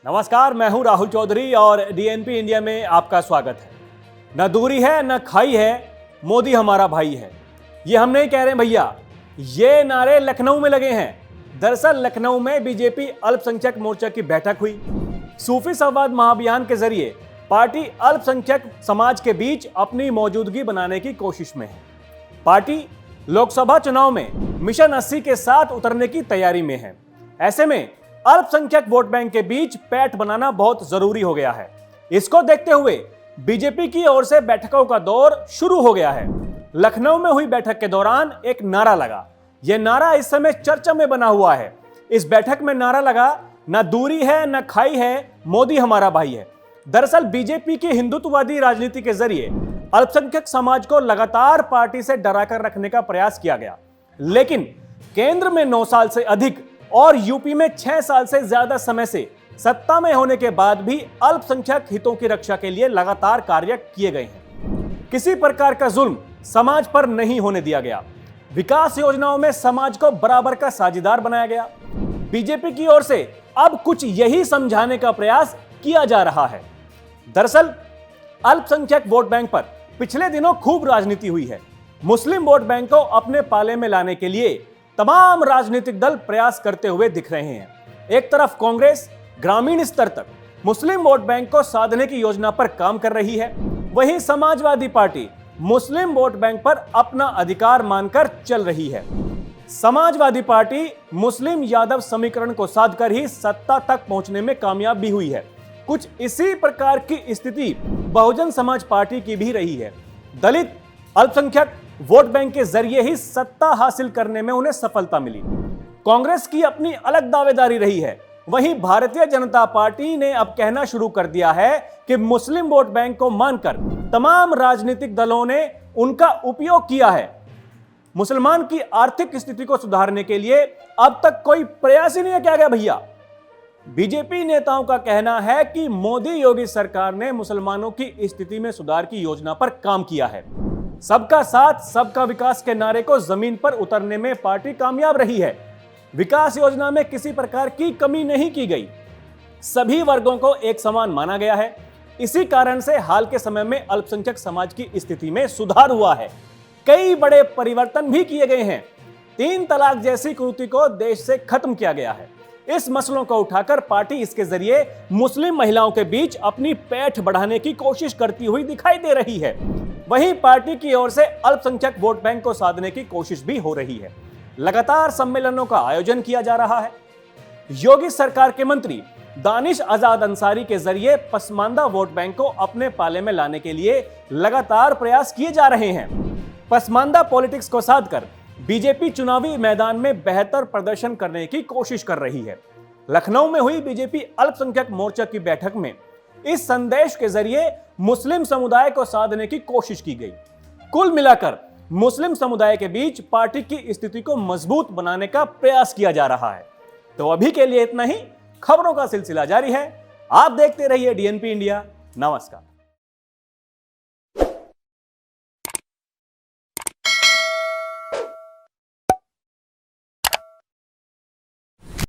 नमस्कार, मैं हूं राहुल चौधरी और डीएनपी इंडिया में आपका स्वागत है। न दूरी है न खाई है, मोदी हमारा भाई है। ये हम नहीं कह रहे भैया, ये नारे लखनऊ में लगे हैं। दरअसल लखनऊ में बीजेपी अल्पसंख्यक मोर्चा की बैठक हुई। सूफी संवाद महाअभियान के जरिए पार्टी अल्पसंख्यक समाज के बीच अपनी मौजूदगी बनाने की कोशिश में है। पार्टी लोकसभा चुनाव में मिशन 80 के साथ उतरने की तैयारी में है। ऐसे में अल्पसंख्यक वोट बैंक के बीच पैठ बनाना बहुत जरूरी हो गया है। इसको देखते हुए बीजेपी की ओर से बैठकों का दौर शुरू हो गया है। लखनऊ में हुई बैठक के दौरान एक नारा लगा। यह नारा इस समय चर्चा में बना हुआ है। इस बैठक में नारा लगा, न दूरी है न खाई है, मोदी हमारा भाई है। दरअसल बीजेपी की हिंदुत्ववादी राजनीति के जरिए अल्पसंख्यक समाज को लगातार पार्टी से डराकर रखने का प्रयास किया गया, लेकिन केंद्र में 9 साल से अधिक और यूपी में 6 साल से ज्यादा समय से सत्ता में होने के बाद भी अल्पसंख्यक हितों की रक्षा के लिए लगातार कार्य किए गए हैं। किसी प्रकार का जुल्म समाज पर नहीं होने दिया गया। विकास योजनाओं में समाज को बराबर का साझेदार बनाया गया। बीजेपी की ओर से अब कुछ यही समझाने का प्रयास किया जा रहा है। दरअसल अल्पसंख्यक वोट बैंक पर पिछले दिनों खूब राजनीति हुई है। मुस्लिम वोट बैंक को अपने पाले में लाने के लिए तमाम राजनीतिक दल प्रयास करते हुए दिख रहे हैं। एक तरफ कांग्रेस ग्रामीण स्तर तक मुस्लिम वोट बैंक को साधने की योजना पर काम कर रही है, वहीं समाजवादी पार्टी मुस्लिम वोट बैंक पर अपना अधिकार मानकर चल रही है। समाजवादी पार्टी मुस्लिम यादव समीकरण को साधकर ही सत्ता तक पहुंचने में कामयाब भी हुई है। कुछ इसी प्रकार की स्थिति बहुजन समाज पार्टी की भी रही है। दलित अल्पसंख्यक वोट बैंक के जरिए ही सत्ता हासिल करने में उन्हें सफलता मिली। कांग्रेस की अपनी अलग दावेदारी रही है। वहीं भारतीय जनता पार्टी ने अब कहना शुरू कर दिया है कि मुस्लिम वोट बैंक को मानकर तमाम राजनीतिक दलों ने उनका उपयोग किया है। मुसलमान की आर्थिक स्थिति को सुधारने के लिए अब तक कोई प्रयास ही नहीं किया गया भैया। बीजेपी नेताओं का कहना है कि मोदी योगी सरकार ने मुसलमानों की स्थिति में सुधार की योजना पर काम किया है। सबका साथ सबका विकास के नारे को जमीन पर उतरने में पार्टी कामयाब रही है। विकास योजना में किसी प्रकार की कमी नहीं की गई। सभी वर्गों को एक समान माना गया है। इसी कारण से हाल के समय में अल्पसंख्यक समाज की स्थिति में सुधार हुआ है। कई बड़े परिवर्तन भी किए गए हैं। 3 तलाक जैसी कुरीति को देश से खत्म किया गया है। इस मसलों को उठाकर पार्टी इसके जरिए मुस्लिम महिलाओं के बीच अपनी पैठ बढ़ाने की कोशिश करती हुई दिखाई दे रही है। वहीं पार्टी की ओर से अल्पसंख्यक वोट बैंक को साधने की कोशिश भी हो रही है। लगातार सम्मेलनों का आयोजन किया जा रहा है। योगी सरकार के मंत्री दानिश आजाद अंसारी के जरिए पसमानदा वोट बैंक को अपने पाले में लाने के लिए लगातार प्रयास किए जा रहे हैं। पसमानदा पॉलिटिक्स को साधकर बीजेपी चुनावी मैदान में बेहतर प्रदर्शन करने की कोशिश कर रही है। लखनऊ में हुई बीजेपी अल्पसंख्यक मोर्चा की बैठक में इस संदेश के जरिए मुस्लिम समुदाय को साधने की कोशिश की गई। कुल मिलाकर मुस्लिम समुदाय के बीच पार्टी की स्थिति को मजबूत बनाने का प्रयास किया जा रहा है। तो अभी के लिए इतना ही। खबरों का सिलसिला जारी है। आप देखते रहिए डीएनपी इंडिया। नमस्कार।